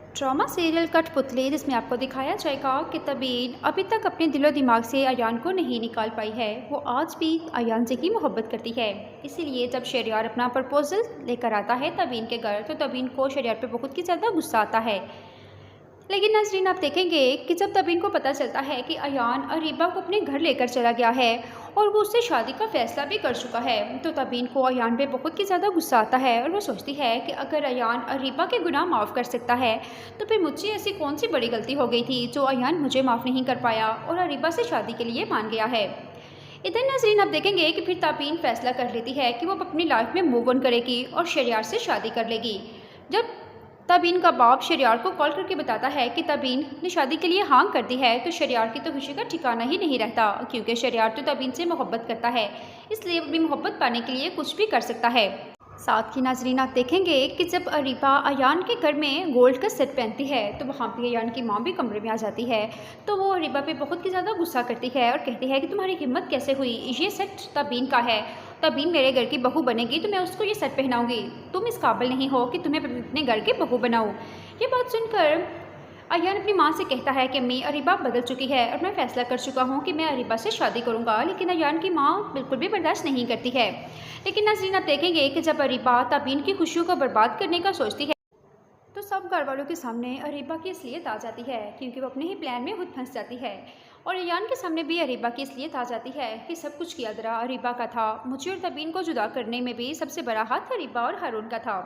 Drama serial कठपुतली जिसमें आपको दिखाया जाएगा कि तबीन अभी तक अपने दिलो दिमाग से अयान को नहीं निकाल पाई है। वो आज भी अयान से ही मोहब्बत करती है। इसीलिए जब शहरयार अपना प्रपोजल लेकर आता है तबीन के घर, तो तबीन को शहरयार पे बहुत ही ज़्यादा गुस्सा आता है। लेकिन नाज़रीन, आप देखेंगे कि जब तबीन को पता चलता है कि अयान अरीबा को अपने घर लेकर चला गया है और वो उससे शादी का फ़ैसला भी कर चुका है, तो तबीन को अयान पे बहुत ही ज़्यादा गुस्सा आता है और वो सोचती है कि अगर अयान अरीबा के गुनाह माफ़ कर सकता है तो फिर मुझसे ऐसी कौन सी बड़ी गलती हो गई थी जो अयान मुझे माफ़ नहीं कर पाया और अरीबा से शादी के लिए मान गया है। इधर नाज़रीन, आप देखेंगे कि फिर तबीन फ़ैसला कर लेती है कि वो अपनी लाइफ में मूव ऑन करेगी और शहरयार से शादी कर लेगी। जब तबीन का बाप शहरयार को कॉल करके बताता है कि तबीन ने शादी के लिए हाँ कर दी है, तो शहरयार की तो खुशी का ठिकाना ही नहीं रहता, क्योंकि शहरयार तो तबीन से मोहब्बत करता है, इसलिए अपनी मोहब्बत पाने के लिए कुछ भी कर सकता है। साथ ही नाज़रीन, आप देखेंगे कि जब अरीबा अयान के घर में गोल्ड का सेट पहनती है तो वहाँ पे अयान की माँ भी कमरे में आ जाती है। तो वो अरीबा पे बहुत ही ज़्यादा गुस्सा करती है और कहती है कि तुम्हारी हिम्मत कैसे हुई, ये सेट तबीन का है, तबीन मेरे घर की बहू बनेगी तो मैं उसको ये सेट पहनाऊंगी, तुम इस काबिल नहीं हो कि तुम्हें अपने घर की बहू बनाऊँ। ये बात सुनकर अयान अपनी माँ से कहता है कि अम्मी, अरीबा बदल चुकी है और मैं फ़ैसला कर चुका हूँ कि मैं अरीबा से शादी करूँगा। लेकिन अयान की माँ बिल्कुल भी बर्दाश्त नहीं करती है। लेकिन नाज़रीन, आप देखेंगे कि जब अरीबा तबीन की खुशियों को बर्बाद करने का सोचती है तो सब घर वालों के सामने अरीबा की असलियत आ जाती है, क्योंकि वो अपने ही प्लान में खुद फंस जाती है। और अयान के सामने भी अरीबा की असलियत आ जाती है कि सब कुछ किया दरा अरीबा का था। मुझे और तबीन को जुदा करने में भी सबसे बड़ा हाथ अरीबा और हारून का था।